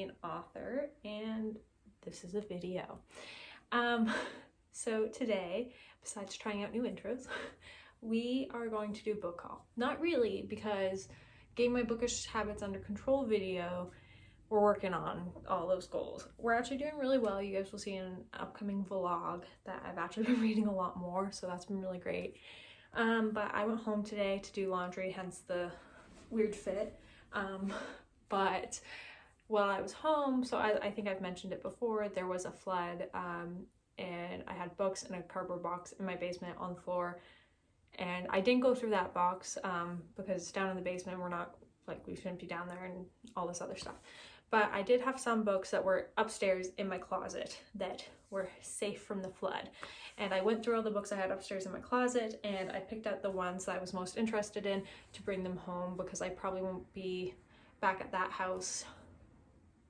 an author, and this is a video. So today, besides trying out new intros, we are going to do a book haul. Not really, because getting my Bookish Habits Under Control video, we're working on all those goals. We're actually doing really well. You guys will see in an upcoming vlog that I've actually been reading a lot more, so that's been really great. But I went home today to do laundry, hence the weird fit. But while I was home, so I think I've mentioned it before, there was a flood, and I had books in a cardboard box in my basement on the floor. And I didn't go through that box because down in the basement, we're not, like, we shouldn't be down there and all this other stuff. But I did have some books that were upstairs in my closet that were safe from the flood. And I went through all the books I had upstairs in my closet, and I picked out the ones that I was most interested in to bring them home, because I probably won't be back at that house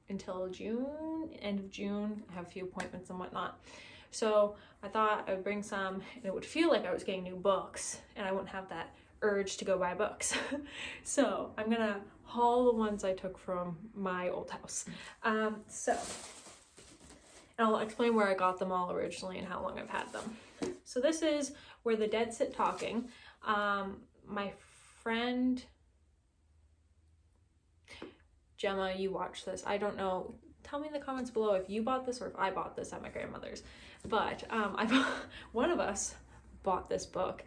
until June, end of June. I have a few appointments and whatnot. So I thought I would bring some, and it would feel like I was getting new books, and I wouldn't have that urge to go buy books. So I'm gonna haul the ones I took from my old house. And I'll explain where I got them all originally and how long I've had them. So this is Where the Dead Sit Talking. My friend Gemma, you watch this. I don't know. Tell me in the comments below if you bought this or if I bought this at my grandmother's. But one of us bought this book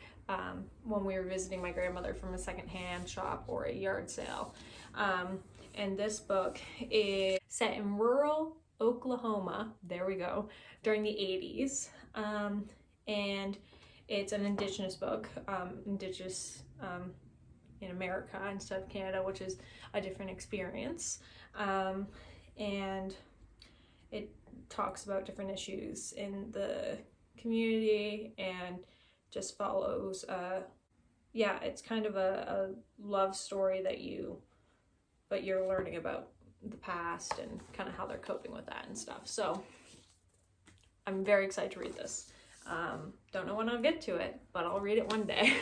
when we were visiting my grandmother from a secondhand shop or a yard sale. And this book is set in rural Oklahoma, there we go, during the 80s. And it's an Indigenous book, Indigenous in America instead of Canada, which is a different experience. And it talks about different issues in the community and just follows, yeah, it's kind of a love story but you're learning about the past and kind of how they're coping with that and stuff. So I'm very excited to read this. Don't know when I'll get to it, but I'll read it one day.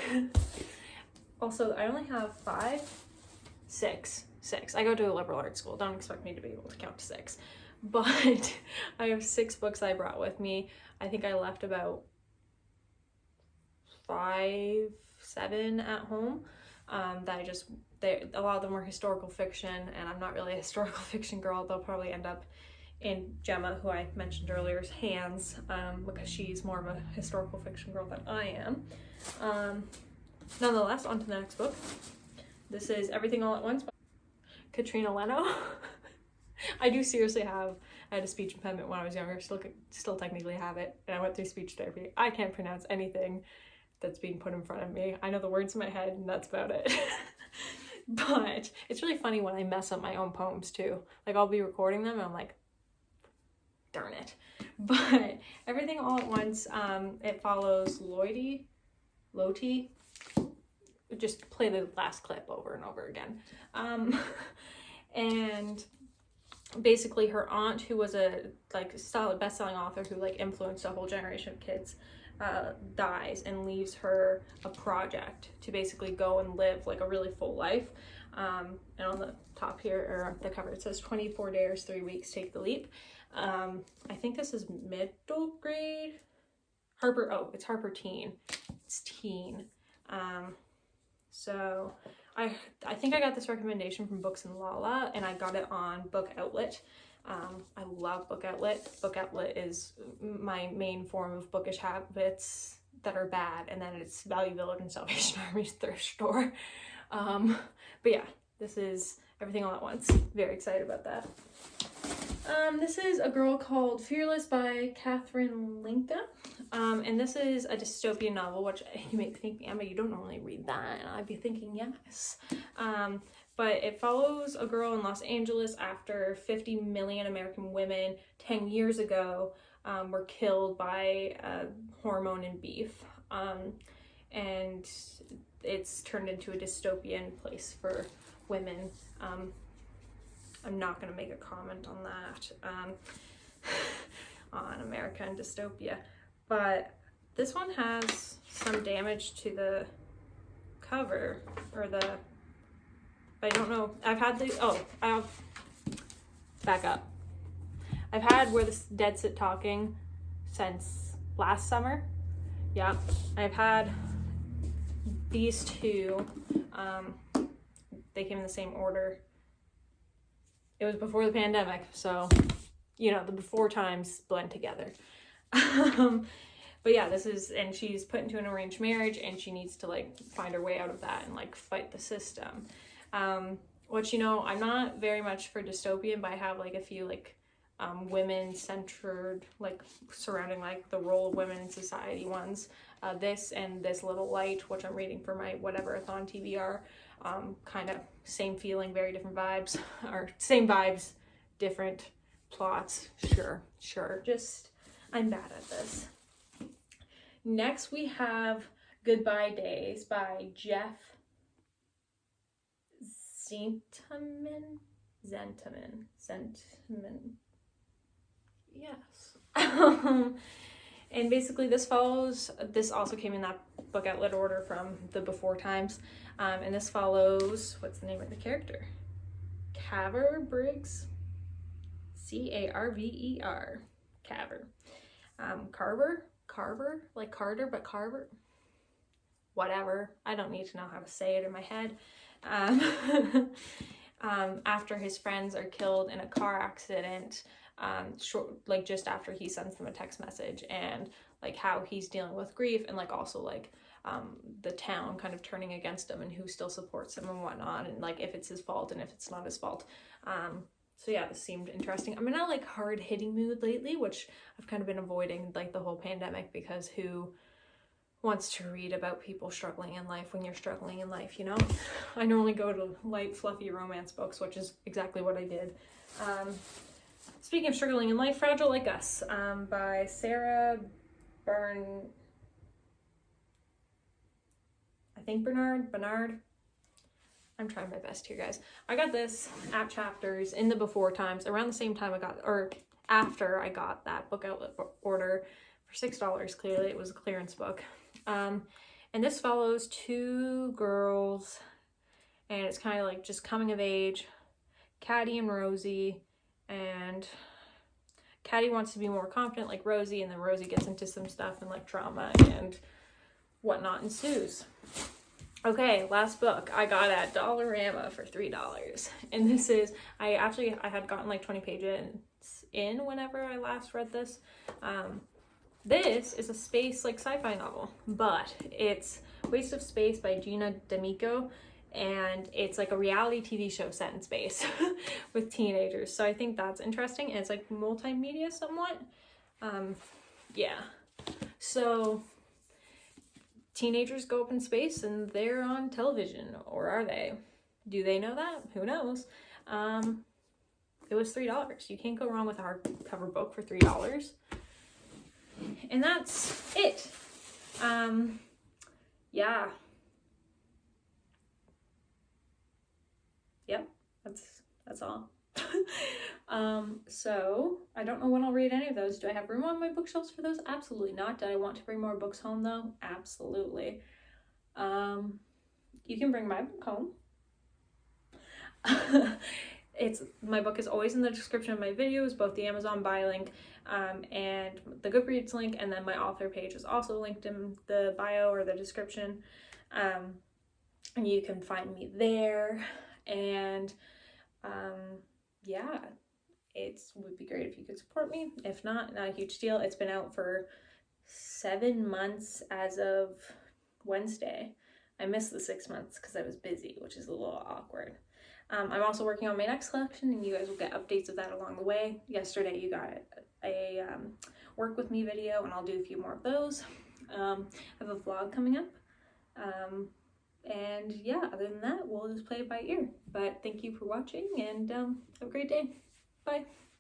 Also, I only have six. I go to a liberal arts school. Don't expect me to be able to count to 6. But I have 6 books I brought with me. I think I left about 5, 7 at home. A lot of them were historical fiction, and I'm not really a historical fiction girl. They'll probably end up in Gemma, who I mentioned earlier's hands, because she's more of a historical fiction girl than I am. Nonetheless, on to the next book. This is Everything All at Once by Katrina Leno. I do seriously I had a speech impediment when I was younger, still technically have it, and I went through speech therapy. I can't pronounce anything that's being put in front of me. I know the words in my head, and that's about it. But it's really funny when I mess up my own poems too. Like, I'll be recording them and I'm like, darn it. But Everything All at Once, it follows Loti. Just play the last clip over and over again. And basically her aunt, who was a best-selling author who influenced a whole generation of kids, dies and leaves her a project to basically go and live a really full life. And on the top here, or the cover, it says 24 days, 3 weeks, take the leap. I think this is middle grade. It's Harper Teen. It's teen. So I think I got this recommendation from Books and Lala, and I got it on Book Outlet. I love Book Outlet. Book Outlet is my main form of bookish habits that are bad, and then it's Value Village and Salvation Army's thrift store. But yeah, this is Everything All at Once. Very excited about that. This is A Girl Called Fearless by Catherine Linka. And this is a dystopian novel, which you may think, Emma, you don't normally read that. And I'd be thinking, yes. But it follows a girl in Los Angeles after 50 million American women 10 years ago were killed by hormone in beef. And it's turned into a dystopian place for women. I'm not going to make a comment on that, on America and dystopia. But this one has some damage to the cover, or I don't know. I've had these, I have back up. I've had Where the Dead Sit Talking since last summer. Yeah, I've had these two. They came in the same order. It was before the pandemic, so, you know, the before times blend together. But yeah, this is, and she's put into an arranged marriage, and she needs to, like, find her way out of that and, like, fight the system. Which, you know, I'm not very much for dystopian, but I have, like, a few, like, women-centered, like, surrounding, like, the role of women in society ones. This and This Little Light, which I'm reading for my whatever-a-thon TBR. Kind of same feeling, very different vibes, or same vibes, different plots. Sure. Just, I'm bad at this. Next we have Goodbye Days by Jeff Centumen. Yes. And basically this also came in that book outlet order from the before times. And this follows, what's the name of the character? Carver Briggs. Carver. Carver? Carver? Like Carter, but Carver? Whatever. I don't need to know how to say it in my head. After his friends are killed in a car accident, just after he sends them a text message, and like how he's dealing with grief, and like also like the town kind of turning against him and who still supports him and whatnot, and like if it's his fault and if it's not his fault. So yeah, this seemed interesting. I'm in a like hard-hitting mood lately, which I've kind of been avoiding like the whole pandemic, because who wants to read about people struggling in life when you're struggling in life, you know? I normally go to light, fluffy romance books, which is exactly what I did. Speaking of struggling in life, Fragile Like Us, by Sarah Bernard. I'm trying my best here, guys. I got this at Chapters in the before times, around the same time after I got that book outlet order for $6. Clearly, it was a clearance book. And this follows two girls, and it's kind of like just coming of age, Caddy and Rosie, and Caddy wants to be more confident like Rosie, and then Rosie gets into some stuff and like trauma and whatnot ensues. Okay, last book I got at Dollarama for $3. And this is, I had gotten like 20 pages in whenever I last read this. This is a space like sci-fi novel, but it's Waste of Space by Gina D'Amico, and it's like a reality TV show set in space with teenagers. So I think that's interesting, and it's like multimedia somewhat. Yeah. So teenagers go up in space and they're on television, or are they? Do they know that? Who knows? It was $3. You can't go wrong with a hardcover book for $3. And that's it. Yeah. Yep, that's all. So I don't know when I'll read any of those. Do I have room on my bookshelves for those? Absolutely not. Do I want to bring more books home though? Absolutely. You can bring my book home. My book is always in the description of my videos, both the Amazon buy link and the Goodreads link, and then my author page is also linked in the bio or the description. And you can find me there. And yeah, it would be great if you could support me. If not a huge deal. It's been out for 7 months as of Wednesday. I missed the 6 months because I was busy, which is a little awkward. I'm also working on my next collection, and you guys will get updates of that along the way. Yesterday you got a work with me video, and I'll do a few more of those. I have a vlog coming up. And yeah, other than that, we'll just play it by ear. But thank you for watching, and have a great day. Bye.